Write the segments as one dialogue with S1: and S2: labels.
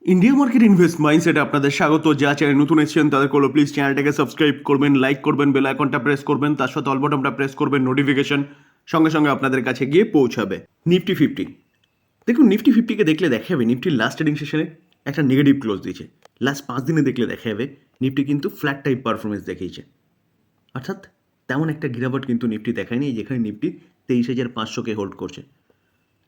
S1: India market invest মাইন্ডসেটে আপনাদের স্বাগত। যা চ্যানেল নতুন এসেছেন তাদের করলো প্লিজ চ্যানেলটাকে সাবস্ক্রাইব করবেন, লাইক করবেন, বেল আইকনটা প্রেস করবেন, তার সাথে অল বাটনটা প্রেস করবেন, নোটিফিকেশন সঙ্গে সঙ্গে আপনাদের কাছে গিয়ে পৌঁছাবে। নিফটি ফিফটি, দেখুন নিফটি ফিফটিকে দেখলে দেখা যাবে নিফটির লাস্ট ট্রেডিং সেশনে একটা নেগেটিভ ক্লোজ দিয়েছে। লাস্ট 5 দিনে দেখলে দেখা যাবে নিফটি কিন্তু ফ্ল্যাট টাইপ পারফরমেন্স দেখিয়েছে, অর্থাৎ তেমন একটা গিরাবট কিন্তু নিফটি দেখায়নি, যেখানে নিফটি 23,500কে হোল্ড করছে।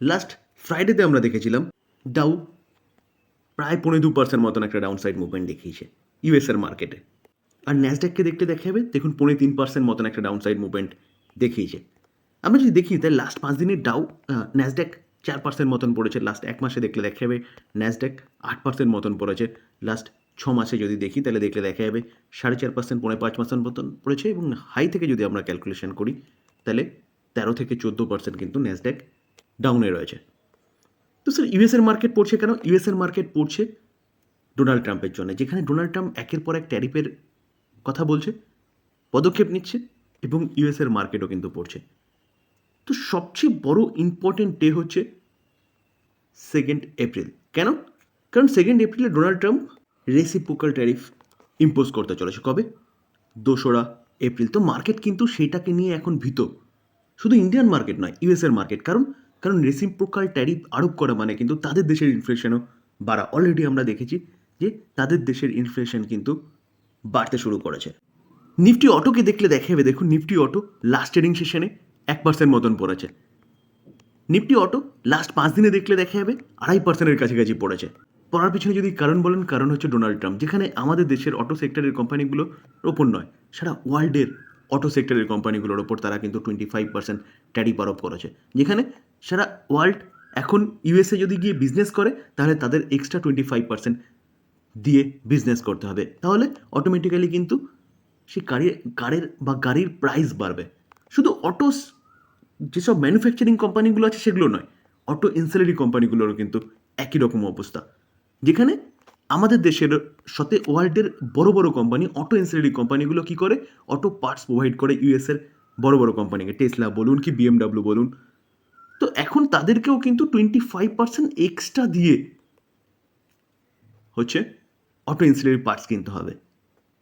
S1: লাস্ট ফ্রাইডেতে আমরা দেখেছিলাম ডাউ প্রায় 2.5% মতন একটা ডাউন সাইড মুভমেন্ট দেখিয়েছে ইউএসের মার্কেটে। আর ন্যাসড্যাককে দেখতে দেখা যাবে দেখুন 3.5% মতন একটা ডাউন সাইড মুভমেন্ট দেখিয়েছে। আমরা যদি দেখি তাহলে লাস্ট 5 দিনের ন্যাসড্যাক 4% মতন পড়েছে। লাস্ট 1 মাসে দেখলে দেখা যাবে ন্যাসড্যাক 8% মতন পড়েছে। লাস্ট 6 মাসে যদি দেখি তাহলে দেখলে দেখা যাবে 4.5%, 5.5% মতন পড়েছে। এবং হাই থেকে যদি আমরা ক্যালকুলেশন করি তাহলে 13 থেকে 14% কিন্তু ন্যাসড্যাক ডাউনে রয়েছে। তো স্যার ইউএসের মার্কেট পড়ছে কেন? ইউএসের মার্কেট পড়ছে ডোনাল্ড ট্রাম্পের জন্য, যেখানে ডোনাল্ড ট্রাম্প একের পর এক ট্যারিফের কথা বলছে, পদক্ষেপ নিচ্ছে, এবং ইউএসের মার্কেটও কিন্তু পড়ছে। তো সবচেয়ে বড় ইম্পর্টেন্ট ডে হচ্ছে 2 এপ্রিল। কেন? কারণ 2 এপ্রিলে Donald Trump reciprocal tariff impose করতে চলেছে। কবে? 2 এপ্রিল। তো মার্কেট কিন্তু সেটাকে নিয়ে এখন ভীত। শুধু ইন্ডিয়ান মার্কেট নয়, ইউএসের মার্কেট। কারণ কারণ রেসিপ্রোকাল ট্যারিফ আরোপ করা মানে কিন্তু তাদের দেশের ইনফ্লেশনও বাড়া। অলরেডি আমরা দেখেছি যে তাদের দেশের ইনফ্লেশন কিন্তু বাড়তে শুরু করেছে। নিফটি অটোকে দেখলে দেখা যাবে দেখুন নিফটি অটো লাস্ট ট্রেডিং সেশনে 1% মতন পড়েছে। নিফটি অটো লাস্ট 5 দিনে দেখলে দেখা যাবে 2.5%-এর কাছাকাছি পড়েছে। পড়ার পিছনে যদি কারণ বলেন, কারণ হচ্ছে ডোনাল্ড ট্রাম্প, যেখানে আমাদের দেশের অটো সেক্টরের কোম্পানিগুলোর ওপর নয়, সারা ওয়ার্ল্ডের অটো সেক্টরের কোম্পানিগুলোর ওপর তারা কিন্তু 25% ট্যারিফ আরোপ করেছে। যেখানে সারা ওয়ার্ল্ড এখন ইউএসএ যদি গিয়ে বিজনেস করে তাহলে তাদের এক্সট্রা 25% দিয়ে বিজনেস করতে হবে। তাহলে অটোমেটিক্যালি কিন্তু সে গাড়ির প্রাইস বাড়বে। শুধু অটোস, যেসব ম্যানুফ্যাকচারিং কোম্পানিগুলো আছে সেগুলো নয়, অটো এনসিলারি কোম্পানিগুলোরও কিন্তু একই রকম অবস্থা। যেখানে আমাদের দেশের সাথে ওয়ার্ল্ডের বড় বড় কোম্পানি, অটো এনসিলারি কোম্পানিগুলো কি করে, অটো পার্টস প্রোভাইড করে ইউএসের বড় বড় কোম্পানিকে, টেসলা বলুন কি বিএমডাব্লিউ বলুন। তো এখন তাদেরকেও কিন্তু 25% এক্সট্রা দিয়ে হচ্ছে অটো এনসিলারি পার্টস কিনতে হবে।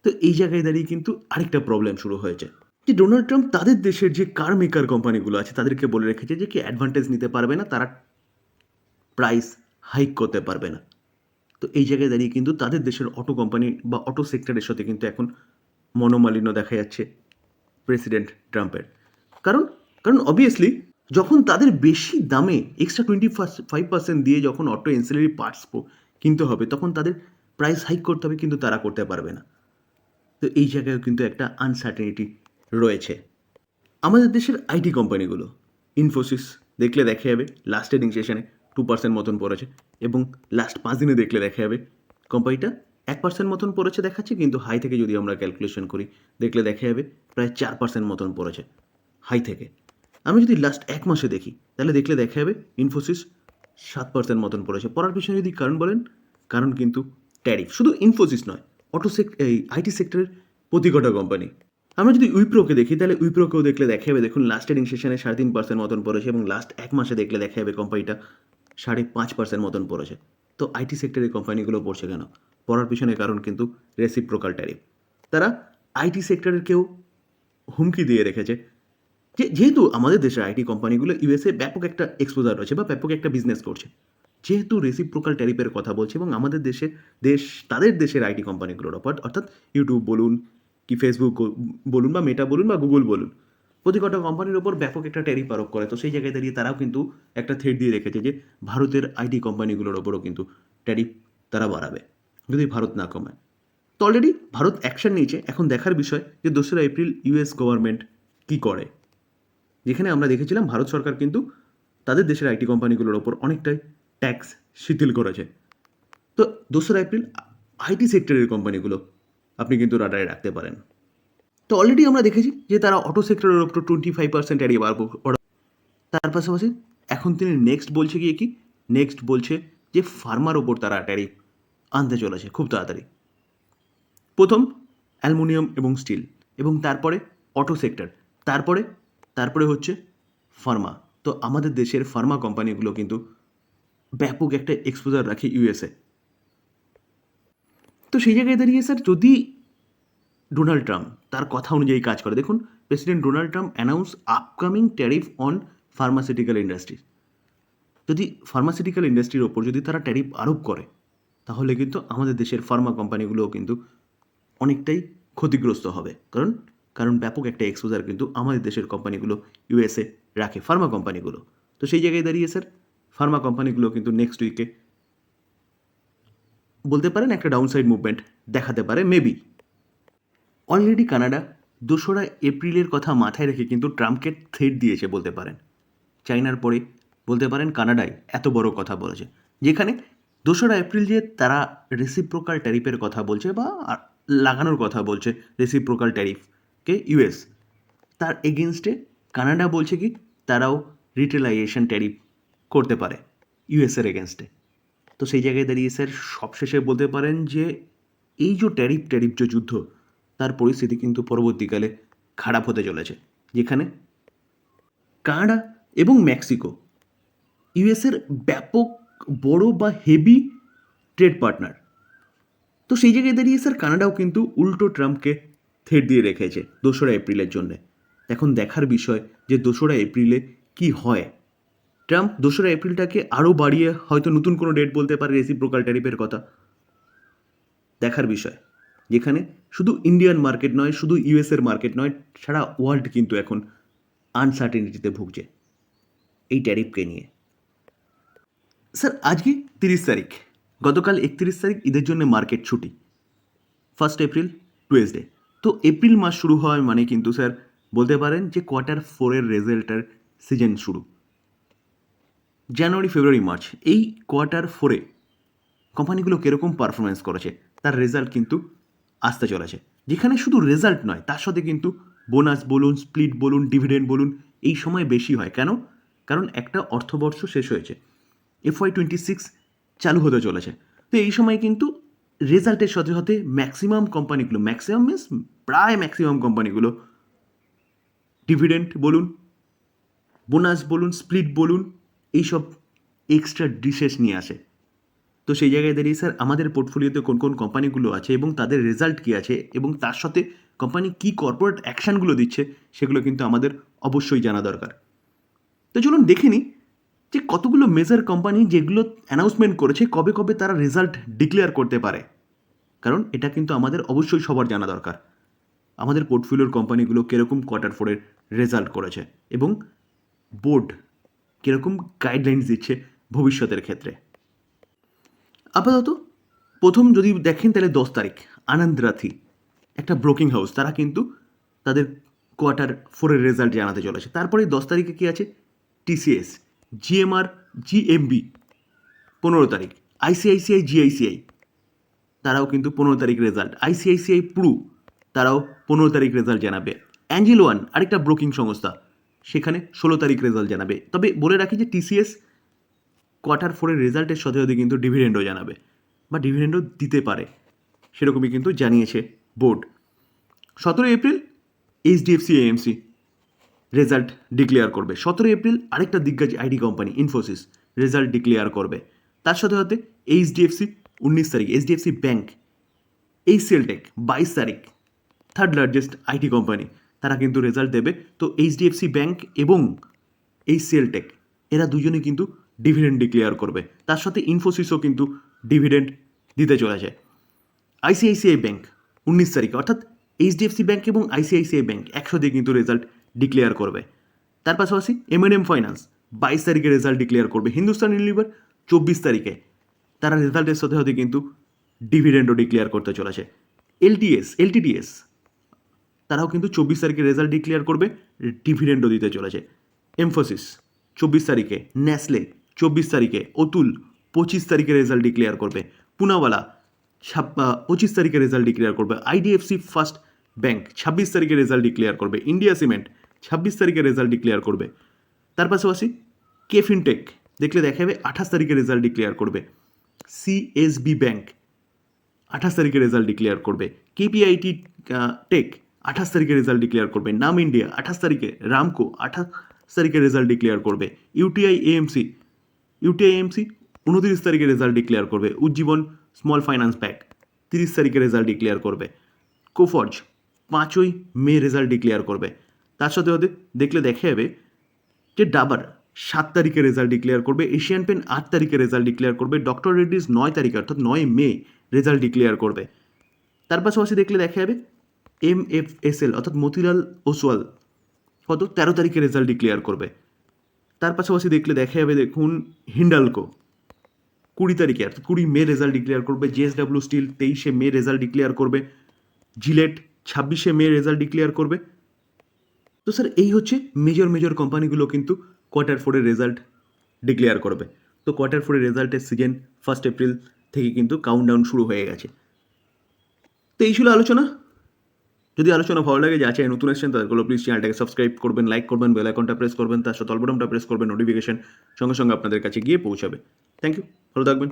S1: তো এই জায়গায় দাঁড়িয়ে কিন্তু আরেকটা প্রবলেম শুরু হয়েছে, যে ডোনাল্ড ট্রাম্প তাদের দেশের যে কার মেকার কোম্পানিগুলো আছে তাদেরকে বলে রেখেছে যে কি অ্যাডভান্টেজ নিতে পারবে না, তারা প্রাইস হাইক করতে পারবে না। তো এই জায়গায় দাঁড়িয়ে কিন্তু তাদের দেশের অটো কোম্পানি বা অটো সেক্টরের সাথে কিন্তু এখন মনোমালিন্য দেখা যাচ্ছে প্রেসিডেন্ট ট্রাম্পের। কারণ কারণ অবভিয়াসলি যখন তাদের বেশি দামে এক্সট্রা 25% দিয়ে যখন অটো এনসিলারি পার্টস কিনতে হবে, তখন তাদের প্রাইস হাইক করতে হবে, কিন্তু তারা করতে পারবে না। তো এই জায়গায়ও কিন্তু একটা আনসার্টেনিটি রয়েছে। আমাদের দেশের আইটি কোম্পানিগুলো, ইনফোসিস দেখলে দেখা যাবে লাস্ট ট্রেডিং সেশনে 2% মতন পড়েছে, এবং লাস্ট 5 দিনে দেখলে দেখা যাবে কোম্পানিটা 1% মতন পড়েছে দেখাচ্ছে, কিন্তু হাই থেকে যদি আমরা ক্যালকুলেশন করি দেখলে দেখা যাবে প্রায় 4% মতন পড়েছে হাই থেকে। আমি যদি লাস্ট 1 মাসে দেখি তাহলে দেখলে দেখা যাবে ইনফোসিস 7% মতন পড়েছে। পড়ার পিছনে যদি কারণ বলেন, কারণ কিন্তু ট্যারিফ। শুধু ইনফোসিস নয়, এই আইটি সেক্টরের প্রতি কটা কোম্পানি। আমরা যদি উইপ্রোকে দেখি তাহলে উইপ্রোকেও দেখলে দেখা যাবে দেখুন লাস্ট ট্রেডিং সেশনে 3.5% মতন পড়েছে, এবং লাস্ট 1 মাসে দেখলে দেখা যাবে কোম্পানিটা 5.5% মতন পড়েছে। তো আইটি সেক্টরের কোম্পানিগুলো পড়ছে কেন? পড়ার পিছনে কারণ কিন্তু রেসিপ্রোকাল ট্যারিফ। তারা আইটি সেক্টরের কেউ হুমকি দিয়ে রেখেছে যে যেহেতু আমাদের দেশের আইটি কোম্পানিগুলো ইউএসএ ব্যাপক একটা এক্সপোজার রয়েছে বা ব্যাপক একটা বিজনেস করছে, যেহেতু রেসিপ্রোকাল ট্যারিফের কথা বলছে, এবং আমাদের তাদের দেশের আইটি কোম্পানিগুলোর ওপর, অর্থাৎ ইউটিউব বলুন কি ফেসবুক বলুন বা মেটা বলুন বা গুগল বলুন, প্রতি কটা কোম্পানির ওপর ব্যাপক একটা ট্যারিফ আরোপ করে। তো সেই জায়গায় দাঁড়িয়ে তারাও কিন্তু একটা থ্রেট দিয়ে রেখেছে যে ভারতের আইটি কোম্পানিগুলোর ওপরও কিন্তু ট্যারিফ তারা বাড়াবে যদি ভারত না কমায়। তো অলরেডি ভারত অ্যাকশন নিয়েছে, এখন দেখার বিষয় যে 2 এপ্রিল ইউএস গভর্নমেন্ট কী করে। যেখানে আমরা দেখেছিলাম ভারত সরকার কিন্তু তাদের দেশের আইটি কোম্পানিগুলোর ওপর অনেকটাই ট্যাক্স শিথিল করেছে। তো 2 এপ্রিল আইটি সেক্টরের কোম্পানিগুলো আপনি কিন্তু রাডারে রাখতে পারেন। তো অলরেডি আমরা দেখেছি যে তারা অটো সেক্টরের ওপর 25% ট্যারিফ আরোপ। তার পাশাপাশি এখন তিনি নেক্সট বলছে গিয়ে কি, নেক্সট বলছে যে ফার্মার ওপর তারা ট্যারিফ আনতে চলেছে খুব তাড়াতাড়ি। প্রথম অ্যালুমিনিয়াম এবং স্টিল, এবং তারপরে অটো সেক্টর, তারপরে তারপরে হচ্ছে ফার্মা। তো আমাদের দেশের ফার্মা কোম্পানিগুলো কিন্তু ব্যাপক একটা এক্সপোজার রাখে ইউএসএ। তো সেই জায়গায় দাঁড়িয়ে স্যার যদি ডোনাল্ড ট্রাম্প তার কথা অনুযায়ী কাজ করে, দেখুন president Donald Trump announce upcoming tariff on pharmaceutical industry. যদি ফার্মাসিউটিক্যাল ইন্ডাস্ট্রির ওপর যদি তারা ট্যারিফ আরোপ করে, তাহলে কিন্তু আমাদের দেশের ফার্মা কোম্পানিগুলোও কিন্তু অনেকটাই ক্ষতিগ্রস্ত হবে। কারণ ব্যাপক একটা এক্সপোজার কিন্তু আমাদের দেশের কোম্পানিগুলো ইউএসএ রাখে, ফার্মা কোম্পানিগুলো। তো সেই জায়গায় দাঁড়িয়ে স্যার ফার্মা কোম্পানিগুলো কিন্তু নেক্সট উইকে বলতে পারেন একটা ডাউনসাইড মুভমেন্ট দেখাতে পারে মেবি। অলরেডি কানাডা 2রা এপ্রিলের কথা মাথায় রেখে কিন্তু ট্রাম্পকে থ্রেট দিয়েছে বলতে পারেন। চাইনার পরে বলতে পারেন কানাডায় এত বড় কথা বলেছে, যেখানে 2রা এপ্রিল যে তারা রেসিপ্রোকাল ট্যারিফের কথা বলছে বা লাগানোর কথা বলছে, রেসিপ্রোকাল ট্যারিফকে ইউএস, তার এগেনস্টে কানাডা বলছে কি তারাও রিটেলাইজেশন ট্যারিফ করতে পারে ইউএসের এগেনস্টে। তো সেই জায়গায় দাঁড়িয়ে স্যার সবশেষে বলতে পারেন যে এই যে ট্যারিফ যে যুদ্ধ, তার পরিস্থিতি কিন্তু পরবর্তীকালে খারাপ হতে চলেছে, যেখানে কানাডা এবং মেক্সিকো ইউএসের ব্যাপক বড় বা হেভি ট্রেড পার্টনার। তো সেই জায়গায় দাঁড়িয়ে স্যার কানাডাও কিন্তু উল্টো ট্রাম্পকে থ্রেট দিয়ে রেখেছে 2রা এপ্রিলের জন্যে। এখন দেখার বিষয় যে 2রা এপ্রিলে কি হয়। ট্রাম্প 2রা এপ্রিলটাকে আরও বাড়িয়ে হয়তো নতুন কোনো ডেট বলতে পারে রেসিপ্রোকাল ট্যারিফের কথা, দেখার বিষয়। যেখানে শুধু ইন্ডিয়ান মার্কেট নয়, শুধু ইউএসের মার্কেট নয়, সারা ওয়ার্ল্ড কিন্তু এখন আনসার্টেনিটিতে ভুগছে এই ট্যারিফকে নিয়ে। স্যার আজকে 30 তারিখ, গতকাল 31 তারিখ ঈদের জন্য মার্কেট ছুটি, 1 এপ্রিল টুয়েসডে। তো এপ্রিল মাস শুরু হয় মানে কিন্তু স্যার বলতে পারেন যে Q4 রেজাল্টের সিজন শুরু। জানুয়ারি, ফেব্রুয়ারি, মার্চ এই Q4 কোম্পানিগুলো কীরকম পারফরমেন্স করেছে তার রেজাল্ট কিন্তু আসতে চলেছে, যেখানে শুধু রেজাল্ট নয় তার সাথে কিন্তু বোনাস বলুন, স্প্লিট বলুন, ডিভিডেন্ড বলুন, এই সময় বেশি হয়। কারণ একটা অর্থবর্ষ শেষ হয়েছে, FY26 চালু হতে চলেছে। তো এই সময় কিন্তু রেজাল্টের সাথে সাথে ম্যাক্সিমাম কোম্পানিগুলো ডিভিডেন্ড বলুন, বোনাস বলুন, স্প্লিট বলুন, এইসব এক্সট্রা ডিশেস নিয়ে আসে। তো সেই জায়গায় দাঁড়িয়ে স্যার আমাদের পোর্টফোলিওতে কোন কোন কোম্পানিগুলো আছে এবং তাদের রেজাল্ট কী আছে এবং তার সাথে কোম্পানি কী কর্পোরেট অ্যাকশানগুলো দিচ্ছে সেগুলো কিন্তু আমাদের অবশ্যই জানা দরকার। তো চলুন দেখে নিই যে কতগুলো মেজর কোম্পানি যেগুলো অ্যানাউন্সমেন্ট করেছে কবে কবে তারা রেজাল্ট ডিক্লেয়ার করতে পারে, কারণ এটা কিন্তু আমাদের অবশ্যই সবার জানা দরকার আমাদের পোর্টফোলিওর কোম্পানিগুলো কীরকম Q4 রেজাল্ট করেছে এবং বোর্ড কীরকম গাইডলাইন্স দিচ্ছে ভবিষ্যতের ক্ষেত্রে। আপাতত প্রথম যদি দেখেন তাহলে 10 তারিখ আনন্দ রাথি, একটা ব্রোকিং হাউস, তারা কিন্তু তাদের Q4 রেজাল্ট জানাতে চলেছে। তারপরে 10 তারিখে কী আছে, TCS, GMB 15 তারিখ, ICICI তারাও কিন্তু 15 তারিখ রেজাল্ট, ICICI প্রু তারাও 15 তারিখ রেজাল্ট জানাবে। অ্যাঞ্জেল ওয়ান আরেকটা ব্রোকিং সংস্থা, সেখানে 16 তারিখ রেজাল্ট জানাবে। তবে বলে রাখি যে TCS Q4 রেজাল্টের সাথে সাথে কিন্তু ডিভিডেন্ডও জানাবে বা ডিভিডেন্ডও দিতে পারে, সেরকমই কিন্তু জানিয়েছে board. 17 April HDFC AMC result declare করবে। 17 এপ্রিল আরেকটা দিগ্গজ IT company Infosys result declare করবে। তার সাথে সাথে HDFC 19 তারিখ, HDFC ব্যাঙ্ক, HCL টেক 22 তারিখ, থার্ড লার্জেস্ট আইটি কোম্পানি, তারা কিন্তু রেজাল্ট দেবে। তো HDFC ব্যাঙ্ক এবং HCL টেক এরা দুজনে কিন্তু ডিভিডেন্ড ডিক্লেয়ার করবে। তার সাথে ইনফোসিসও কিন্তু ডিভিডেন্ড দিতে চলেছে। ICICI ব্যাঙ্ক 19 তারিখে, অর্থাৎ HDFC ব্যাঙ্ক এবং ICICI ব্যাঙ্ক একসাথে কিন্তু রেজাল্ট ডিক্লেয়ার করবে। তার পাশাপাশি M&M ফাইন্যান্স 22 তারিখে রেজাল্ট ডিক্লেয়ার করবে। হিন্দুস্তান ইউনিলিভার 24 তারিখে, তারা রেজাল্টের সাথে সাথে কিন্তু ডিভিডেন্ডও ডিক্লেয়ার করতে চলেছে। LTTS তারাও কিন্তু 24 তারিখে রেজাল্ট ডিক্লেয়ার করবে, ডিভিডেন্ডও দিতে চলেছে। এমফোসিস 24 তারিখে, নেসলে 24 তারিখে, অতুল 25 তারিখে রেজাল্ট ডিক্লেয়ার করবে, পুনাওয়ালা 25 তারিখে রেজাল্ট ডিক্লেয়ার করবে, IDFC ফার্স্ট ব্যাঙ্ক 26 তারিখে রেজাল্ট ডিক্লেয়ার করবে, ইন্ডিয়া সিমেন্ট 26 তারিখে রেজাল্ট ডিক্লেয়ার করবে। তার পাশাপাশি কেফিনটেক দেখলে দেখা যাবে 28 তারিখে রেজাল্ট ডিক্লেয়ার করবে, CSB ব্যাঙ্ক 28 তারিখে রেজাল্ট ডিক্লেয়ার করবে, KPIT টেক 28 তারিখে রেজাল্ট ডিক্লেয়ার করবে, নাম ইন্ডিয়া 28 তারিখে, রামকো 28 তারিখে রেজাল্ট ডিক্লেয়ার করবে, UTI AMC 29 তারিখে রেজাল্ট ডিক্লেয়ার করবে, উজ্জীবন স্মল ফাইন্যান্স ব্যাঙ্ক 30 তারিখে রেজাল্ট ডিক্লেয়ার করবে। কোফর্জ 5ই মে রেজাল্ট ডিক্লেয়ার করবে। তার সাথে সাথে দেখলে দেখা যাবে যে ডাবার 7 তারিখে রেজাল্ট ডিক্লেয়ার করবে, এশিয়ান পেন 8 তারিখে রেজাল্ট ডিক্লেয়ার করবে, ডক্টর রেড্ডিজ 9 তারিখে অর্থাৎ 9 মে রেজাল্ট ডিক্লেয়ার করবে। তার পাশাপাশি দেখলে দেখা যাবে MFSL অর্থাৎ মতিলাল ওসওয়াল কত 13 তারিখে রেজাল্ট ডিক্লেয়ার করবে। তার পাশাপাশি দেখলে দেখা যাবে দেখুন হিন্ডালকো 20 তারিখে অর্থাৎ 20 মে রেজাল্ট ডিক্লেয়ার করবে, JSW স্টিল 23 মে রেজাল্ট ডিক্লেয়ার করবে, জিলেট 26 মে রেজাল্ট ডিক্লেয়ার করবে। তো স্যার এই হচ্ছে মেজর কোম্পানিগুলো কিন্তু কোয়ার্টার ফোরের রেজাল্ট ডিক্লেয়ার করবে। তো কোয়ার্টার ফোরের রেজাল্টের সিজন 1 এপ্রিল থেকে কিন্তু কাউন্টডাউন শুরু হয়ে গেছে। তো এই ছিল আলোচনা। যদি আলোচনা ভালো লাগে, যে আছে নতুন এসেছেন তাদেরগুলো প্লিজ চ্যানেলটাকে সাবস্ক্রাইব করবেন, লাইক করবেন, বেল আইকনটা প্রেস করবেন, তার সাথে অল বাটনটা প্রেস করবেন, নোটিফিকেশন সঙ্গে সঙ্গে আপনাদের কাছে গিয়ে পৌঁছাবে। থ্যাংক ইউ, ভালো থাকবেন।